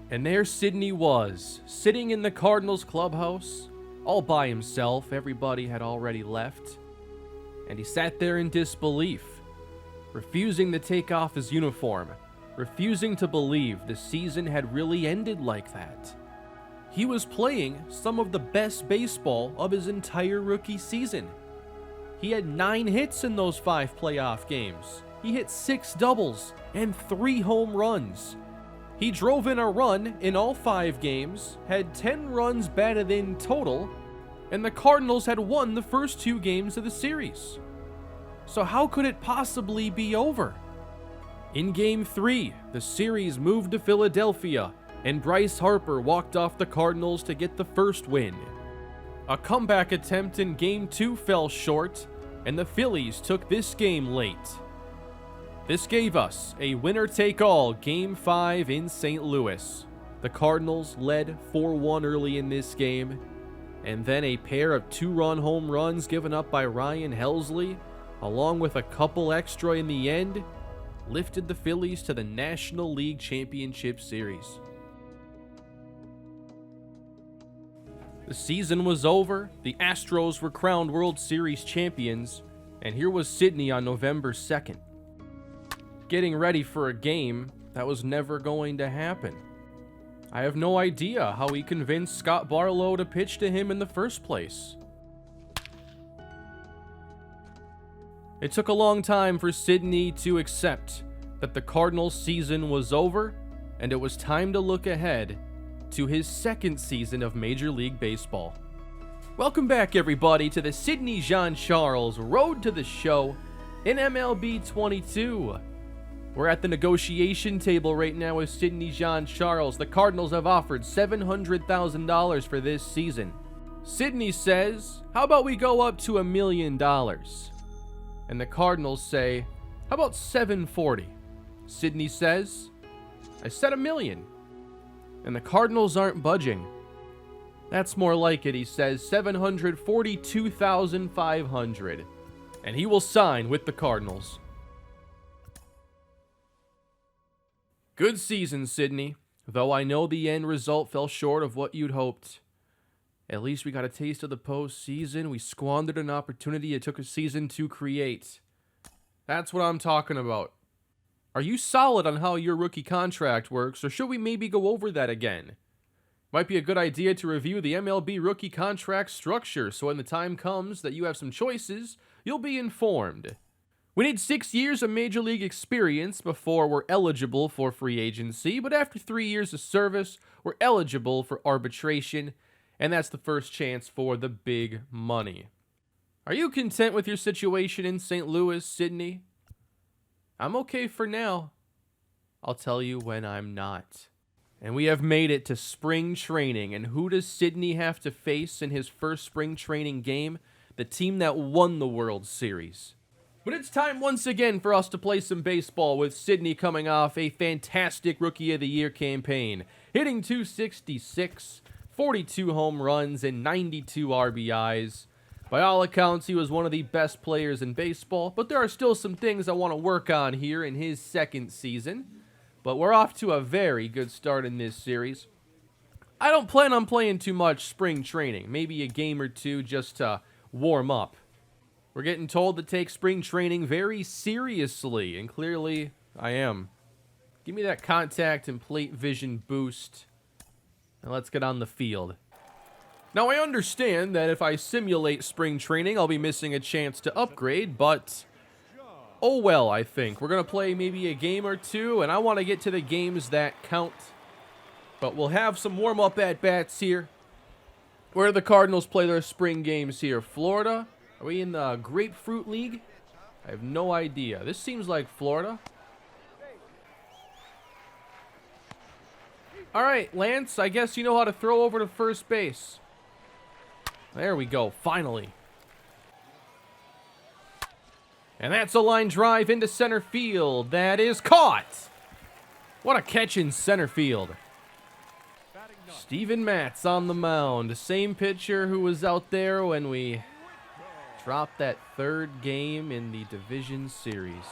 And there Sidney was, sitting in the Cardinals clubhouse, all by himself. Everybody had already left. And he sat there in disbelief, refusing to take off his uniform, refusing to believe the season had really ended like that. He was playing some of the best baseball of his entire rookie season. He had 9 hits in those 5 playoff games. He hit 6 doubles and 3 home runs. He drove in a run in all 5 games, had 10 runs batted in total, and the Cardinals had won the first 2 games of the series. So how could it possibly be over? In Game 3, the series moved to Philadelphia, and Bryce Harper walked off the Cardinals to get the first win. A comeback attempt in Game 2 fell short, and the Phillies took this game late. This gave us a winner-take-all Game 5 in St. Louis. The Cardinals led 4-1 early in this game, and then a pair of 2-run home runs given up by Ryan Helsley, along with a couple extra in the end, lifted the Phillies to the National League Championship Series. The season was over, the Astros were crowned World Series champions, and here was Sidney on November 2nd. Getting ready for a game that was never going to happen. I have no idea how he convinced Scott Barlow to pitch to him in the first place. It took a long time for Sidney to accept that the Cardinals season was over, and it was time to look ahead to his second season of Major League Baseball. Welcome back, everybody, to the Sidney Jean-Charles Road to the Show in MLB 22. We're at the negotiation table right now with Sidney Jean-Charles. The Cardinals have offered $700,000 for this season. Sidney says, how about we go up to $1 million? And the Cardinals say, how about $740,000? Sidney says, I said $1 million. And the Cardinals aren't budging. That's more like it, he says, $742,500. And he will sign with the Cardinals. Good season, Sidney. Though I know the end result fell short of what you'd hoped. At least we got a taste of the postseason. We squandered an opportunity it took a season to create. That's what I'm talking about. Are you solid on how your rookie contract works, or should we maybe go over that again? Might be a good idea to review the MLB rookie contract structure, so when the time comes that you have some choices, you'll be informed. We need 6 years of Major League experience before we're eligible for free agency, but after 3 years of service, we're eligible for arbitration, and that's the first chance for the big money. Are you content with your situation in St. Louis, Sidney? I'm okay for now. I'll tell you when I'm not. And we have made it to spring training, and who does Sidney have to face in his first spring training game? The team that won the World Series. But it's time once again for us to play some baseball with Sidney coming off a fantastic Rookie of the Year campaign, hitting .266, 42 home runs, and 92 RBIs. By all accounts, he was one of the best players in baseball, but there are still some things I want to work on here in his second season. But we're off to a very good start in this series. I don't plan on playing too much spring training, maybe a game or two just to warm up. We're getting told to take spring training very seriously, and clearly I am. Give me that contact and plate vision boost, and let's get on the field. Now, I understand that if I simulate spring training, I'll be missing a chance to upgrade, but oh well, I think. We're going to play maybe a game or two, and I want to get to the games that count. But we'll have some warm-up at-bats here. Where do the Cardinals play their spring games here? Florida? Are we in the Grapefruit League? I have no idea. This seems like Florida. All right, Lance, I guess you know how to throw over to first base. There we go, finally. And that's a line drive into center field. That is caught. What a catch in center field. Steven Matz on the mound. Same pitcher who was out there when we dropped that third game in the division series.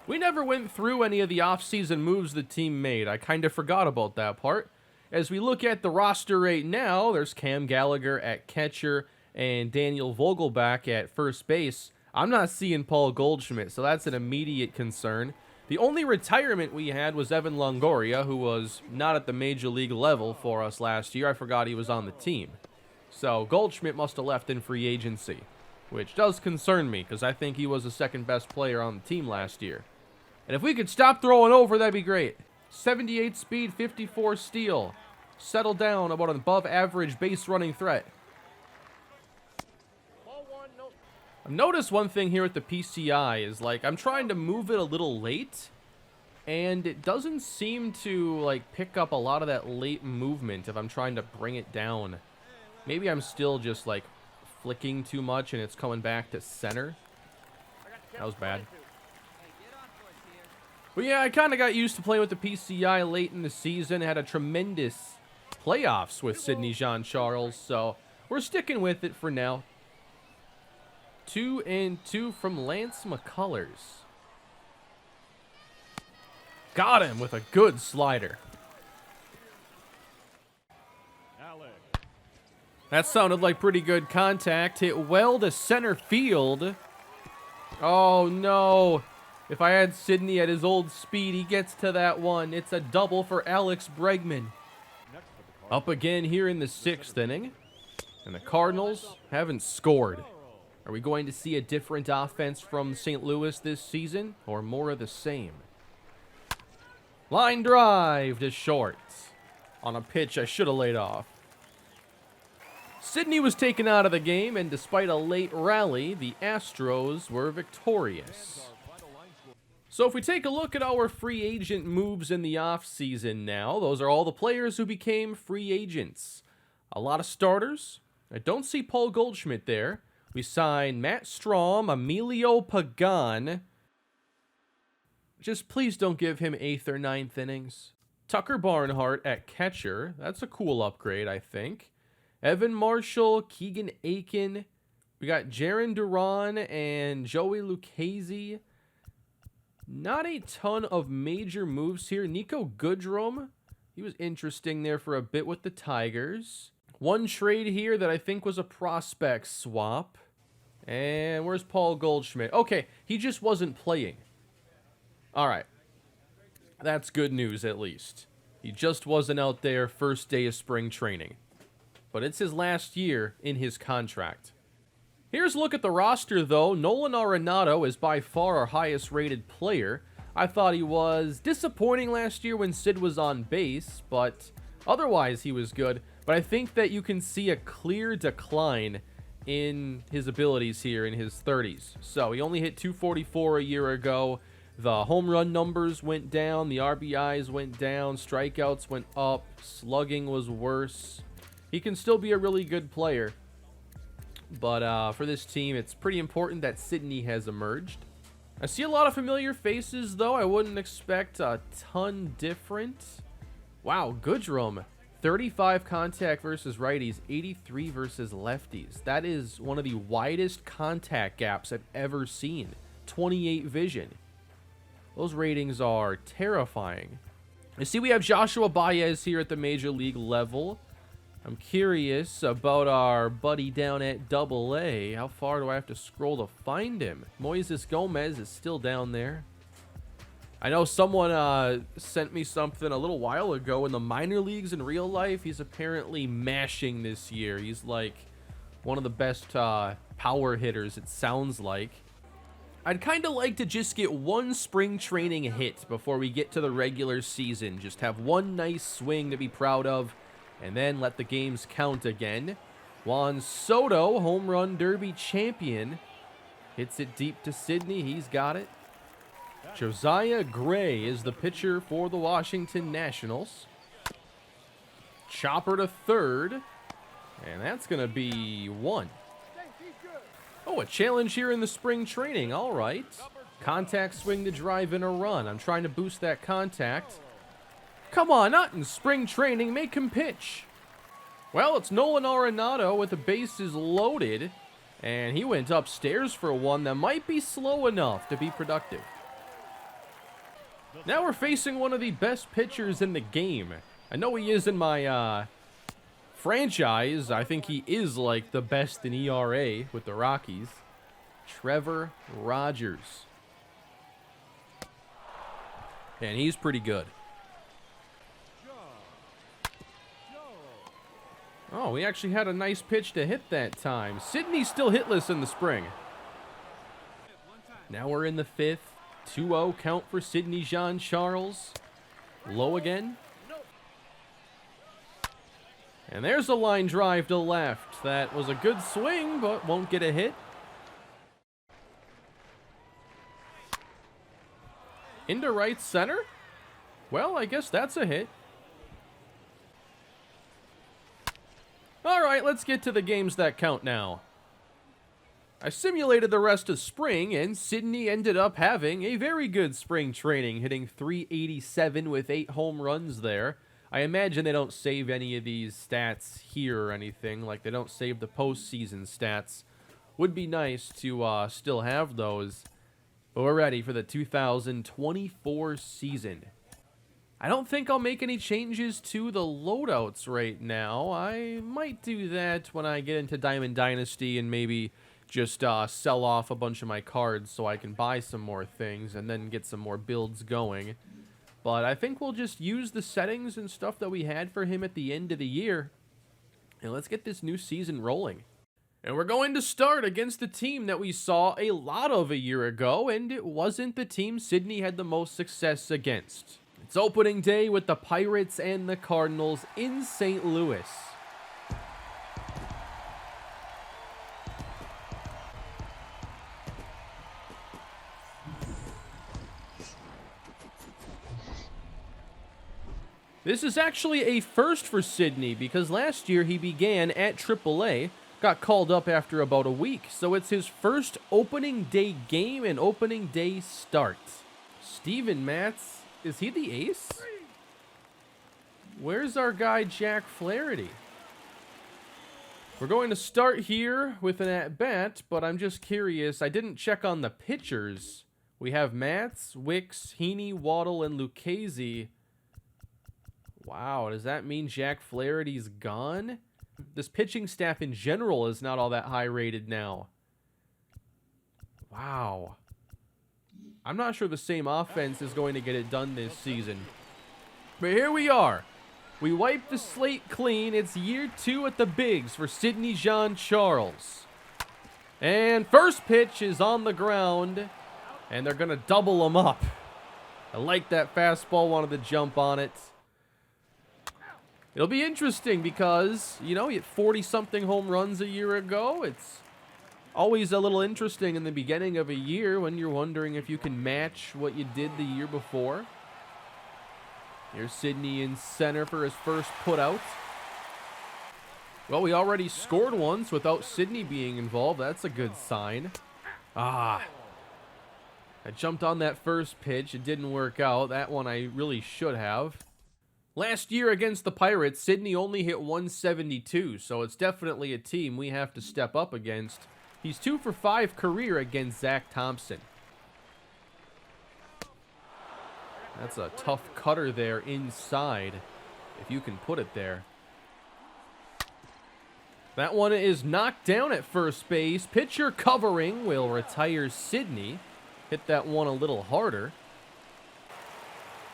We never went through any of the offseason moves the team made. I kind of forgot about that part. As we look at the roster right now, there's Cam Gallagher at catcher and Daniel Vogelbach at first base. I'm not seeing Paul Goldschmidt, so that's an immediate concern. The only retirement we had was Evan Longoria, who was not at the major league level for us last year. I forgot he was on the team. So Goldschmidt must have left in free agency, which does concern me because I think he was the second best player on the team last year. And if we could stop throwing over, that'd be great. 78 speed, 54 steal. Settle down about an above average base running threat. I've noticed one thing here with the PCI is, like, I'm trying to move it a little late, and it doesn't seem to, like, pick up a lot of that late movement if I'm trying to bring it down. Maybe I'm still just, like, flicking too much and it's coming back to center. That was bad. But yeah, I kind of got used to playing with the PCI late in the season. Had a tremendous playoffs with Sidney Jean-Charles, so we're sticking with it for now. 2-2 from Lance McCullers. Got him with a good slider. That sounded like pretty good contact. Hit well to center field. Oh, no. If I had Sidney at his old speed, he gets to that one. It's a double for Alex Bregman. Up again here in the 6th inning. And the Cardinals haven't scored. Are we going to see a different offense from St. Louis this season, or more of the same? Line drive to short. On a pitch I should have laid off. Sidney was taken out of the game, and despite a late rally, the Astros were victorious. So if we take a look at our free agent moves in the offseason now, those are all the players who became free agents. A lot of starters. I don't see Paul Goldschmidt there. We signed Matt Strom, Emilio Pagan. Just please don't give him 8th or 9th innings. Tucker Barnhart at catcher. That's a cool upgrade, I think. Evan Marshall, Keegan Aiken. We got Jaron Duran and Joey Lucchesi. Not a ton of major moves here. Nico Goodrum. He was interesting there for a bit with the Tigers. One trade here that I think was a prospect swap. And where's Paul Goldschmidt? Okay, he just wasn't playing. All right. That's good news, at least. He just wasn't out there first day of spring training. But it's his last year in his contract. Here's a look at the roster, though. Nolan Arenado is by far our highest-rated player. I thought he was disappointing last year when Sid was on base, but otherwise he was good. But I think that you can see a clear decline in his abilities here in his 30s. So he only hit 244 a year ago. The home run numbers went down. The RBIs went down. Strikeouts went up. Slugging was worse. He can still be a really good player. But for this team, it's pretty important that Sidney has emerged. I see a lot of familiar faces, though. I wouldn't expect a ton different. Wow, Goodrum. 35 contact versus righties, 83 versus lefties. That is one of the widest contact gaps I've ever seen. 28 vision. Those ratings are terrifying. I see we have Joshua Baez here at the major league level. I'm curious about our buddy down at AA. How far do I have to scroll to find him? Moises Gomez is still down there. I know someone sent me something a little while ago in the minor leagues in real life. He's apparently mashing this year. He's like one of the best power hitters, it sounds like. I'd kind of like to just get one spring training hit before we get to the regular season. Just have one nice swing to be proud of, and then let the games count again. Juan Soto, home run derby champion, hits it deep to Sidney. He's got it. Josiah Gray is the pitcher for the Washington Nationals. Chopper to third, and that's going to be one. Oh, a challenge here in the spring training. All right. Contact swing to drive in a run. I'm trying to boost that contact. Come on, not in spring training. Make him pitch. Well, it's Nolan Arenado with the bases loaded, and he went upstairs for one that might be slow enough to be productive. Now we're facing one of the best pitchers in the game. I know he is in my franchise. I think he is like the best in ERA with the Rockies. Trevor Rogers. And he's pretty good. Oh, we actually had a nice pitch to hit that time. Sidney's still hitless in the spring. Now we're in the fifth. 2-0 count for Sidney Jean-Charles. Low again. And there's a line drive to left. That was a good swing, but won't get a hit. Into right center? Well, I guess that's a hit. All right, let's get to the games that count now. I simulated the rest of spring, and Sidney ended up having a very good spring training, hitting .387 with 8 home runs there. I imagine they don't save any of these stats here or anything, like they don't save the postseason stats. Would be nice to still have those, but we're ready for the 2024 season. I don't think I'll make any changes to the loadouts right now. I might do that when I get into Diamond Dynasty and maybe just sell off a bunch of my cards so I can buy some more things and then get some more builds going. But I think we'll just use the settings and stuff that we had for him at the end of the year. And let's get this new season rolling. And we're going to start against the team that we saw a lot of a year ago, and it wasn't the team Sidney had the most success against. It's opening day with the Pirates and the Cardinals in St. Louis. This is actually a first for Sidney because last year he began at AAA, got called up after about a week, so it's his first opening day game and opening day start. Steven Matz, is he the ace? Where's our guy Jack Flaherty? We're going to start here with an at-bat, but I'm just curious. I didn't check on the pitchers. We have Matz, Wicks, Heaney, Waddle, and Lucchesi. Wow, does that mean Jack Flaherty's gone? This pitching staff in general is not all that high rated now. Wow. I'm not sure the same offense is going to get it done this season. But here we are. We wiped the slate clean. It's year 2 at the bigs for Sidney Jean-Charles. And first pitch is on the ground. And they're going to double him up. I like that fastball, wanted to jump on it. It'll be interesting because, you know, he hit 40-something home runs a year ago. It's always a little interesting in the beginning of a year when you're wondering if you can match what you did the year before. Here's Sidney in center for his first putout. Well, we already scored once without Sidney being involved. That's a good sign. I jumped on that first pitch. It didn't work out. That one I really should have. Last year against the Pirates, Sidney only hit .172, so it's definitely a team we have to step up against. He's 2 for 5 career against Zach Thompson. That's a tough cutter there inside, if you can put it there. That one is knocked down at first base. Pitcher covering will retire Sidney. Hit that one a little harder.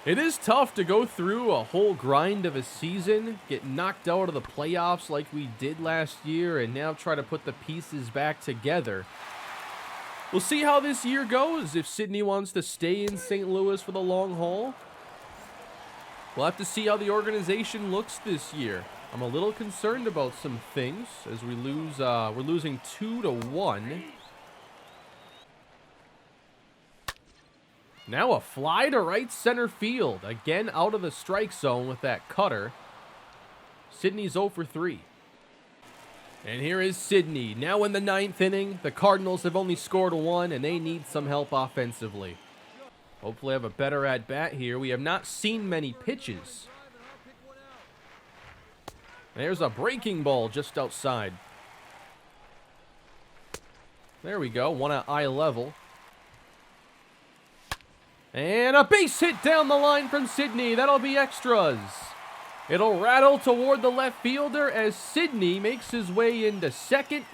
It is tough to go through a whole grind of a season, get knocked out of the playoffs like we did last year, and now try to put the pieces back together. We'll see how this year goes, if Sidney wants to stay in St. Louis for the long haul. We'll have to see how the organization looks this year. I'm a little concerned about some things as we lose. We're losing 2-1. Now a fly to right center field. Again out of the strike zone with that cutter. Sidney's 0 for 3. And here is Sidney. Now in the 9th inning. The Cardinals have only scored 1 and they need some help offensively. Hopefully have a better at bat here. We have not seen many pitches. There's a breaking ball just outside. There we go. One at eye level. And a base hit down the line from Sidney. That'll be extras. It'll rattle toward the left fielder as Sidney makes his way into second.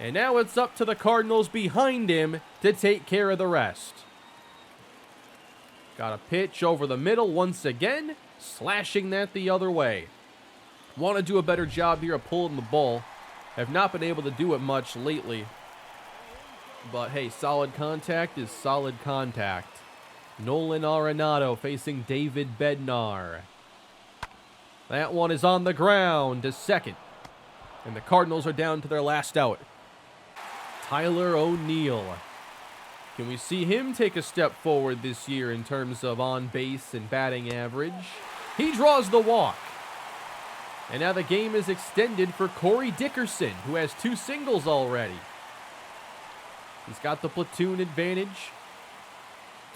And now it's up to the Cardinals behind him to take care of the rest. Got a pitch over the middle once again, slashing that the other way. Want to do a better job here of pulling the ball. Have not been able to do it much lately. But hey, solid contact is solid contact. Nolan Arenado facing David Bednar. That one is on the ground to second. And the Cardinals are down to their last out. Tyler O'Neill. Can we see him take a step forward this year in terms of on base and batting average? He draws the walk. And now the game is extended for Corey Dickerson, who has 2 singles already. He's got the platoon advantage.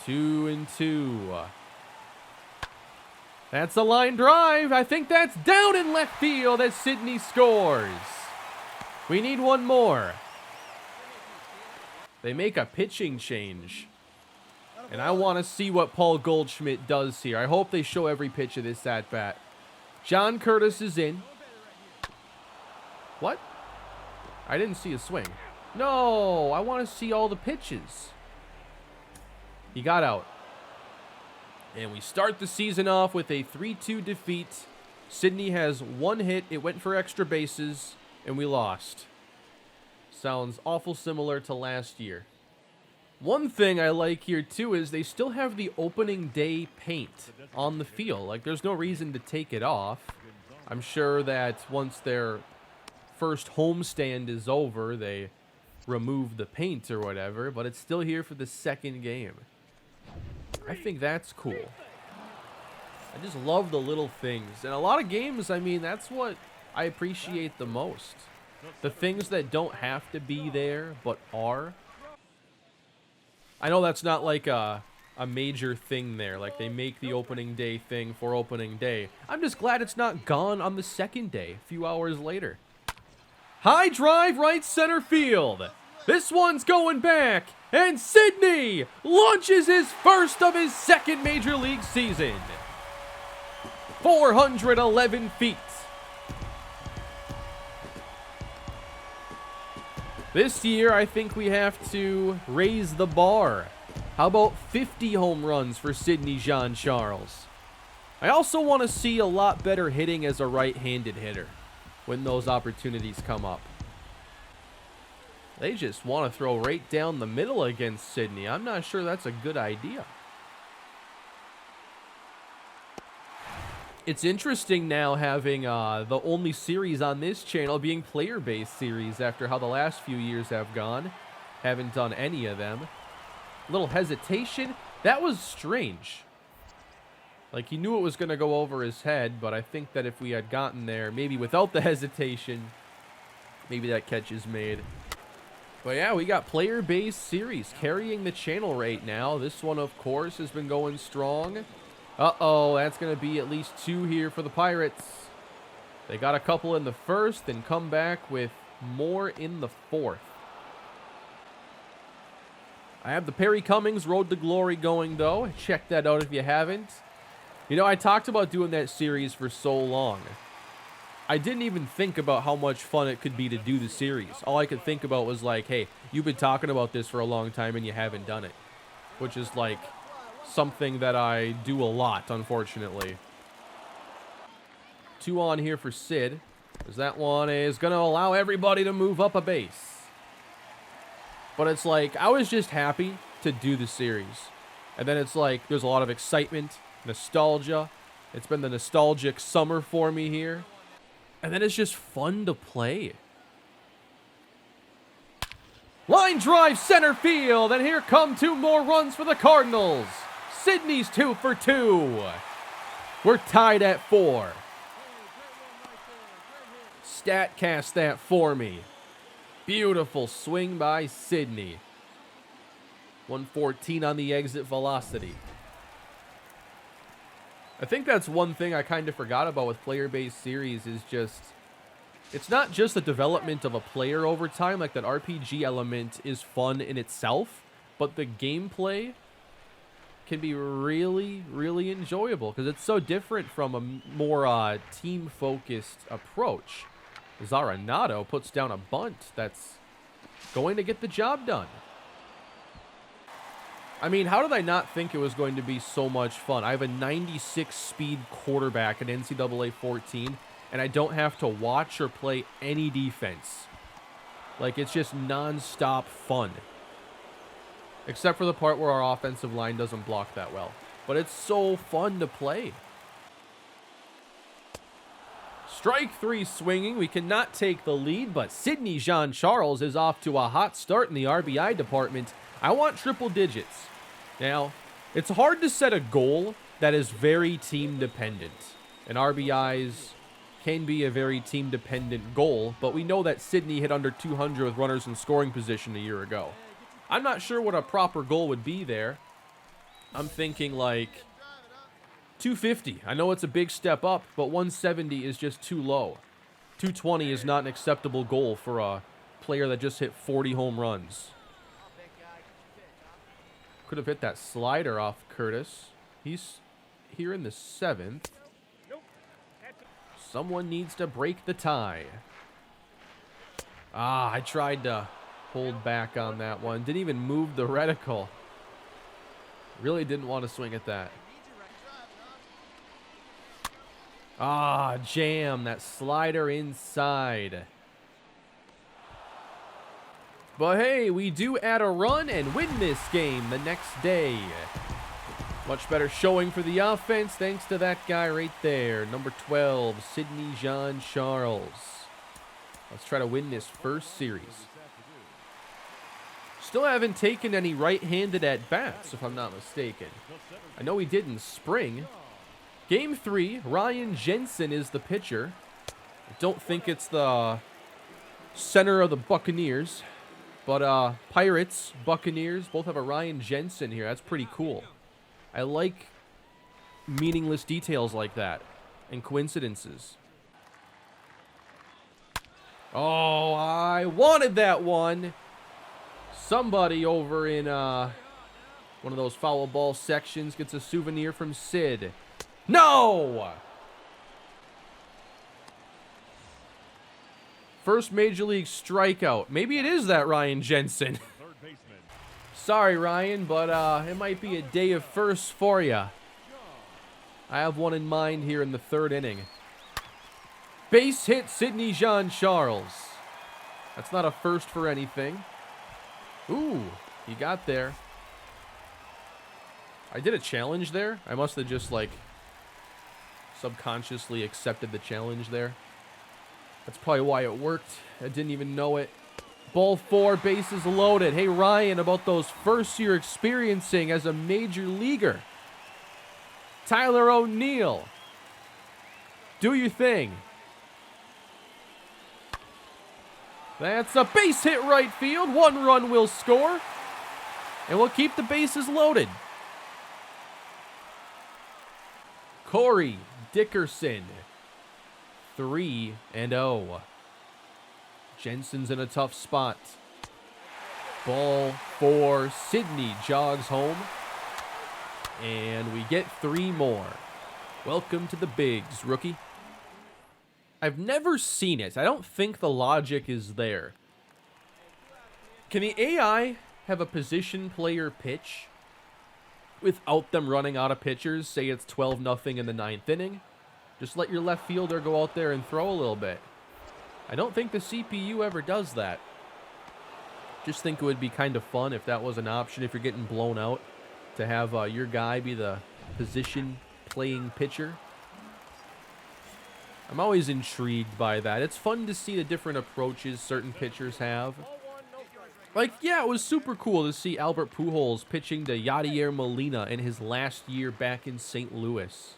2-2. That's a line drive. I think that's down in left field as Sidney scores. We need one more. They make a pitching change. And I want to see what Paul Goldschmidt does here. I hope they show every pitch of this at-bat. John Curtis is in. What? I didn't see a swing. No, I want to see all the pitches. He got out. And we start the season off with a 3-2 defeat. Sidney has 1 hit. It went for extra bases, and we lost. Sounds awful similar to last year. One thing I like here, too, is they still have the opening day paint on the field. Like, there's no reason to take it off. I'm sure that once their first homestand is over, they remove the paint or whatever, but it's still here for the second game. I think that's cool. I just love the little things. And a lot of games, I mean, that's what I appreciate the most. The things that don't have to be there, but are. I know that's not like a major thing there. Like, they make the opening day thing for opening day. I'm just glad it's not gone on the second day, a few hours later. High drive right center field. This one's going back. And Sidney launches his first of his second Major League season. 411 feet. This year, I think we have to raise the bar. How about 50 home runs for Sidney Jean-Charles? I also want to see a lot better hitting as a right-handed hitter when those opportunities come up. They just want to throw right down the middle against Sidney. I'm not sure that's a good idea. It's interesting now having the only series on this channel being player-based series after how the last few years have gone. Haven't done any of them. Little hesitation. That was strange. Like, he knew it was going to go over his head, but I think that if we had gotten there, maybe without the hesitation, maybe that catch is made. But yeah, we got player-based series carrying the channel right now. This one, of course, has been going strong. Uh-oh, that's going to be at least 2 here for the Pirates. They got a couple in the first and come back with more in the fourth. I have the Perry Cummings Road to Glory going, though. Check that out if you haven't. You know, I talked about doing that series for so long. I didn't even think about how much fun it could be to do the series. All I could think about was like, hey, you've been talking about this for a long time and you haven't done it. Which is like something that I do a lot, unfortunately. 2 on here for Sid. Because that one is going to allow everybody to move up a base. But it's like, I was just happy to do the series. And then it's like, there's a lot of excitement, nostalgia. It's been the nostalgic summer for me here. And then it's just fun to play. Line drive center field, and here come 2 more runs for the Cardinals. Sidney's 2 for 2. We're tied at 4. Statcast that for me. Beautiful swing by Sidney. 114 on the exit velocity. I think that's one thing I kind of forgot about with player-based series is just, it's not just the development of a player over time, like that RPG element is fun in itself, but the gameplay can be really, really enjoyable because it's so different from a more team-focused approach. Zaranado puts down a bunt that's going to get the job done. I mean, how did I not think it was going to be so much fun? I have a 96 speed quarterback in NCAA 14, and I don't have to watch or play any defense. Like, it's just non-stop fun. Except for the part where our offensive line doesn't block that well. But it's so fun to play. Strike 3 swinging. We cannot take the lead, but Sidney Jean-Charles is off to a hot start in the RBI department. I want triple digits. Now, it's hard to set a goal that is very team-dependent. And RBIs can be a very team-dependent goal, but we know that Sidney hit under 200 with runners in scoring position a year ago. I'm not sure what a proper goal would be there. I'm thinking like 250. I know it's a big step up, but 170 is just too low. 220 is not an acceptable goal for a player that just hit 40 home runs. Could have hit that slider off Curtis. He's here in the 7th. Someone needs to break the tie. I tried to hold back on that one. Didn't even move the reticle. Really didn't want to swing at that. Jam. That slider inside. But hey, we do add a run and win this game the next day. Much better showing for the offense thanks to that guy right there. Number 12, Sidney Jean-Charles. Let's try to win this first series. Still haven't taken any right-handed at-bats, if I'm not mistaken. I know he did in spring. Game 3, Ryan Jensen is the pitcher. I don't think it's the center of the Buccaneers. But Pirates, Buccaneers, both have a Ryan Jensen here. That's pretty cool. I like meaningless details like that and coincidences. Oh, I wanted that one. Somebody over in one of those foul ball sections gets a souvenir from Sid. No! First Major League strikeout. Maybe it is that Ryan Jensen. Sorry, Ryan, but it might be a day of firsts for you. I have one in mind here in the 3rd inning. Base hit, Sidney Jean-Charles. That's not a first for anything. Ooh, he got there. I did a challenge there. I must have just, like, subconsciously accepted the challenge there. That's probably why it worked. I didn't even know it. Ball 4, bases loaded. Hey, Ryan, about those firsts you're experiencing as a major leaguer. Tyler O'Neill. Do your thing. That's a base hit right field. 1 run will score. And we'll keep the bases loaded. Corey Dickerson. 3-0. Jensen's in a tough spot. Ball 4. Sidney jogs home. And we get 3 more. Welcome to the bigs, rookie. I've never seen it. I don't think the logic is there. Can the AI have a position player pitch without them running out of pitchers? Say it's 12-0 in the 9th inning. Just let your left fielder go out there and throw a little bit. I don't think the CPU ever does that. Just think it would be kind of fun if that was an option if you're getting blown out to have your guy be the position playing pitcher. I'm always intrigued by that. It's fun to see the different approaches certain pitchers have. Like, yeah, it was super cool to see Albert Pujols pitching to Yadier Molina in his last year back in St. Louis.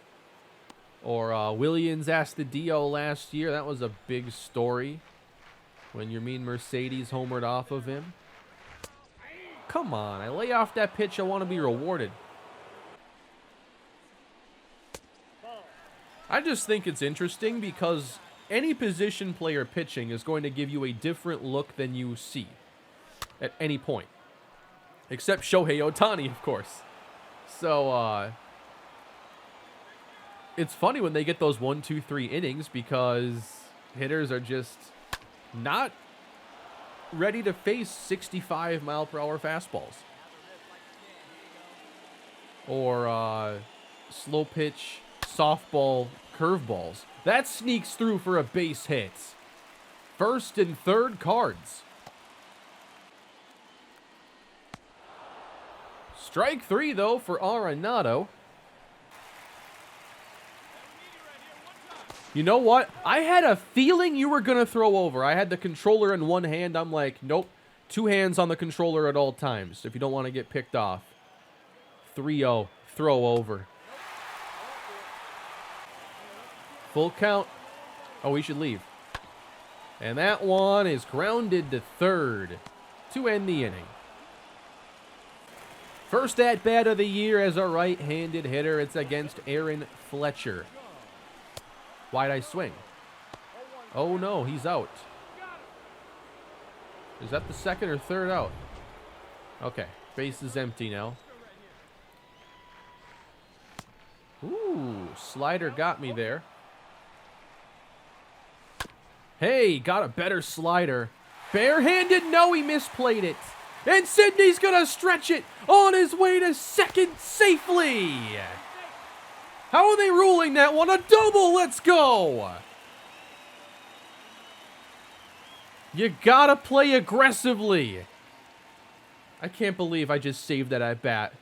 Or Willians Astudillo last year. That was a big story when your mean Mercedes homered off of him. Come on, I lay off that pitch. I want to be rewarded. I just think it's interesting because any position player pitching is going to give you a different look than you see at any point. Except Shohei Ohtani, of course. So, it's funny when they get those 1, 2, 3 innings because hitters are just not ready to face 65-mile-per-hour fastballs. Or slow pitch, softball, curveballs. That sneaks through for a base hit. First and third cards. Strike 3, though, for Arenado. You know what? I had a feeling you were going to throw over. I had the controller in one hand. I'm like, nope. 2 hands on the controller at all times if you don't want to get picked off. 3-0. Throw over. Full count. Oh, we should leave. And that one is grounded to third to end the inning. First at-bat of the year as a right-handed hitter. It's against Aaron Fletcher. Why'd I swing? Oh, no, he's out. Is that the second or third out? Okay, base is empty now. Ooh, slider got me there. Hey, got a better slider. Barehanded? No, he misplayed it. And Sidney's going to stretch it on his way to second safely. How are they ruling that one? A double, let's go. You gotta play aggressively. I can't believe I just saved that at bat.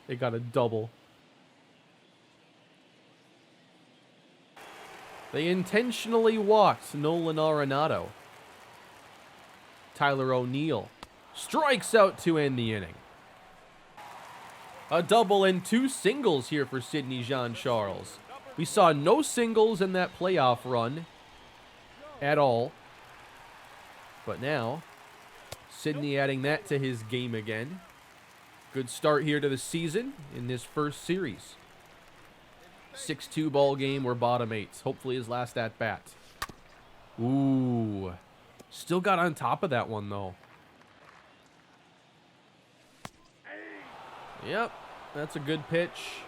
They got a double. They intentionally walked Nolan Arenado. Tyler O'Neill strikes out to end the inning. A double and 2 singles here for Sidney Jean-Charles. We saw no singles in that playoff run at all. But now, Sidney adding that to his game again. Good start here to the season in this first series. 6-2 ball game, we're bottom 8. Hopefully his last at-bat. Ooh. Still got on top of that one, though. Yep, that's a good pitch.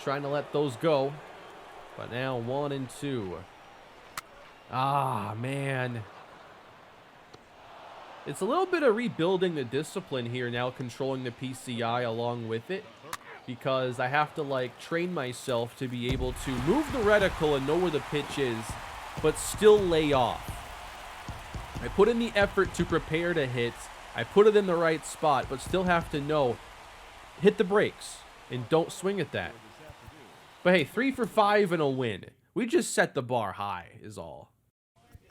Trying to let those go. But now 1 and 2. Ah, man. It's a little bit of rebuilding the discipline here now, controlling the PCI along with it. Because I have to, like, train myself to be able to move the reticle and know where the pitch is, but still lay off. I put in the effort to prepare to hit. I put it in the right spot, but still have to know, hit the brakes and don't swing at that. But hey, 3 for 5 and a win. We just set the bar high is all.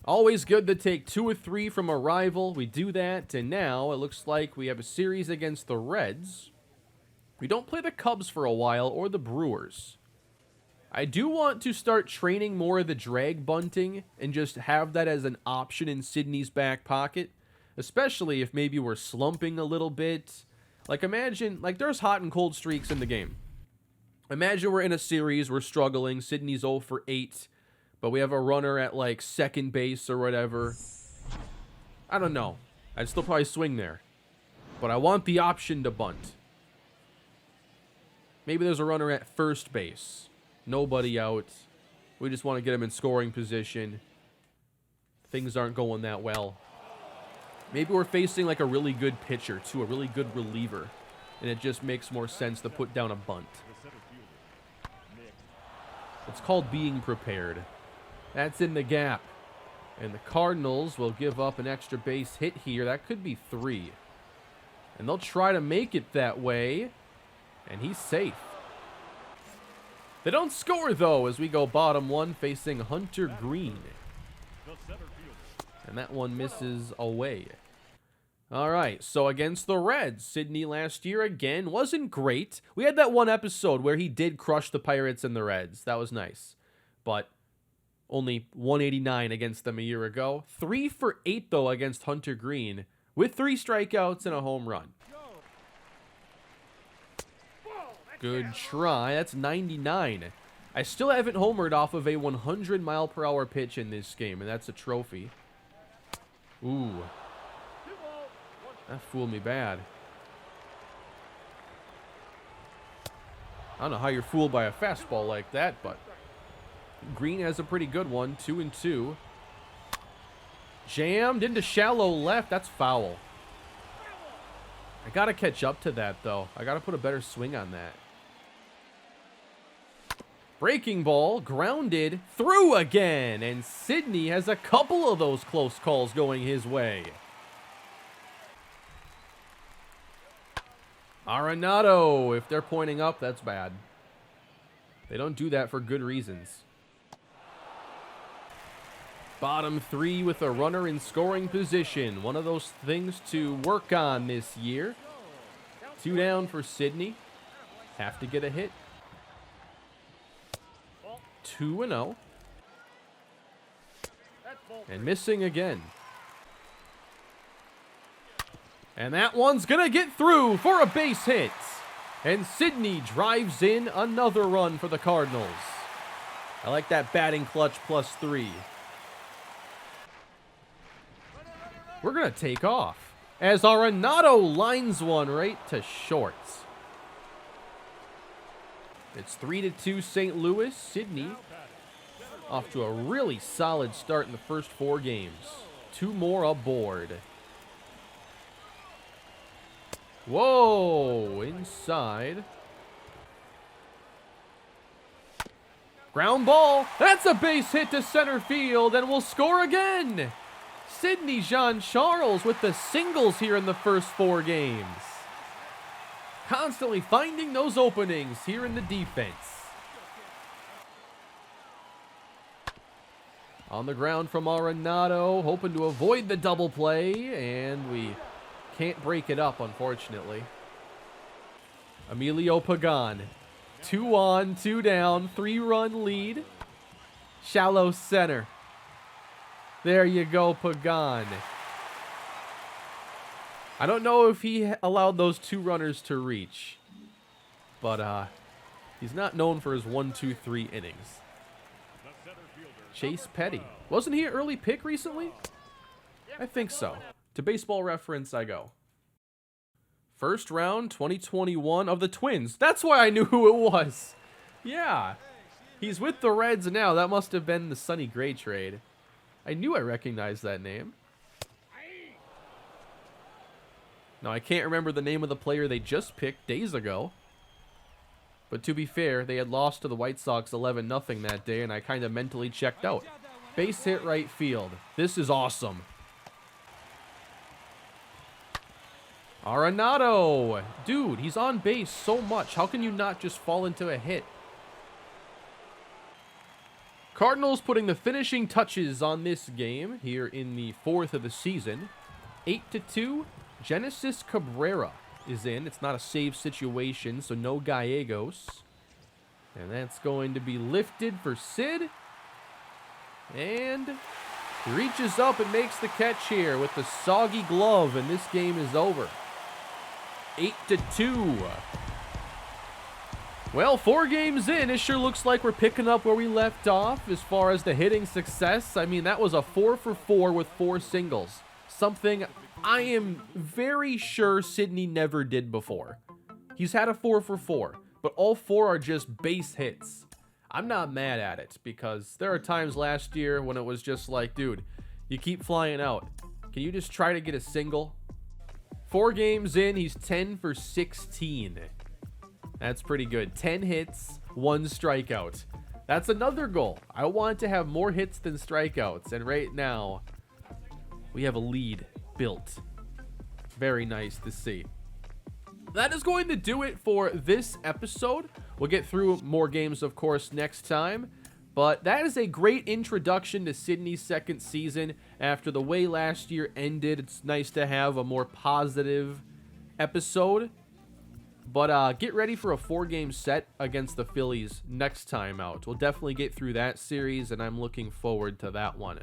Always good to take 2 or 3 from a rival. We do that, and now it looks like we have a series against the Reds. We don't play the Cubs for a while or the Brewers. I do want to start training more of the drag bunting and just have that as an option in Sidney's back pocket, especially if maybe we're slumping a little bit. Like, imagine, like, there's hot and cold streaks in the game. Imagine we're in a series, we're struggling, Sidney's 0 for 8, but we have a runner at, like, second base or whatever. I don't know. I'd still probably swing there. But I want the option to bunt. Maybe there's a runner at first base. Nobody out. We just want to get him in scoring position. Things aren't going that well. Maybe we're facing like a really good pitcher, too, a really good reliever. And it just makes more sense to put down a bunt. It's called being prepared. That's in the gap. And the Cardinals will give up an extra base hit here. That could be 3. And they'll try to make it that way. And he's safe. They don't score, though, as we go bottom 1 facing Hunter Green. And that one misses away. All right, so against the Reds, Sidney last year, again, wasn't great. We had that one episode where he did crush the Pirates and the Reds. That was nice. But only 189 against them a year ago. 3 for 8, though, against Hunter Green, with 3 strikeouts and a home run. Good try. That's 99. I still haven't homered off of a 100-mile-per-hour pitch in this game, and that's a trophy. Ooh. That fooled me bad. I don't know how you're fooled by a fastball like that, but Green has a pretty good one. 2-2. Jammed into shallow left. That's foul. I got to catch up to that, though. I got to put a better swing on that. Breaking ball, grounded, through again. And Sidney has a couple of those close calls going his way. Arenado, if they're pointing up, that's bad. They don't do that for good reasons. Bottom 3 with a runner in scoring position. One of those things to work on this year. 2 down for Sidney. Have to get a hit. 2-0. And missing again. And that one's going to get through for a base hit. And Sidney drives in another run for the Cardinals. I like that batting clutch +3. We're going to take off as Arenado lines one right to short. It's 3-2 St. Louis. Sidney off to a really solid start in the first 4 games. 2 more aboard. Whoa, inside. Ground ball. That's a base hit to center field, and we'll score again. Sidney Jean-Charles with the singles here in the first 4 games. Constantly finding those openings here in the defense. On the ground from Arenado, hoping to avoid the double play, and we can't break it up, unfortunately. Emilio Pagan. 2 on, 2 down, 3-run lead. Shallow center. There you go, Pagan. I don't know if he allowed those 2 runners to reach, but he's not known for his 1-2-3 innings. Chase Petty. Wasn't he an early pick recently? I think so. To Baseball Reference I go. First round 2021 of the Twins. That's why I knew who it was. Yeah. He's with the Reds now. That must have been the Sonny Gray trade. I knew I recognized that name. Now, I can't remember the name of the player they just picked days ago. But to be fair, they had lost to the White Sox 11-0 that day, and I kind of mentally checked out. Base hit right field. This is awesome. Arenado. Dude, he's on base so much. How can you not just fall into a hit? Cardinals putting the finishing touches on this game here in the 4th of the season. 8-2. Genesis Cabrera is in. It's not a save situation, so no Gallegos. And that's going to be lifted for Sid. And he reaches up and makes the catch here with the soggy glove, and this game is over. 8-2. Well, 4 games in, it sure looks like we're picking up where we left off as far as the hitting success. I mean, that was a 4-for-4 with 4 singles. Something I am very sure Sidney never did before. He's had a 4-for-4, but all 4 are just base hits. I'm not mad at it because there are times last year when it was just like, dude, you keep flying out. Can you just try to get a single? 4 games in, he's 10-for-16. That's pretty good. 10 hits, 1 strikeout. That's another goal. I want to have more hits than strikeouts, and right now, we have a lead built. Very nice to see. That is going to do it for this episode. We'll get through more games, of course, next time. But that is a great introduction to Sidney's second season. After the way last year ended, it's nice to have a more positive episode. But get ready for a 4-game set against the Phillies next time out. We'll definitely get through that series, and I'm looking forward to that one.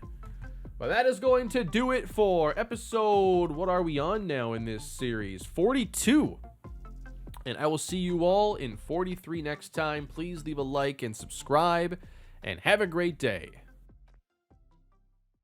But that is going to do it for episode, what are we on now in this series? 42. And I will see you all in 43 next time. Please leave a like and subscribe, and have a great day.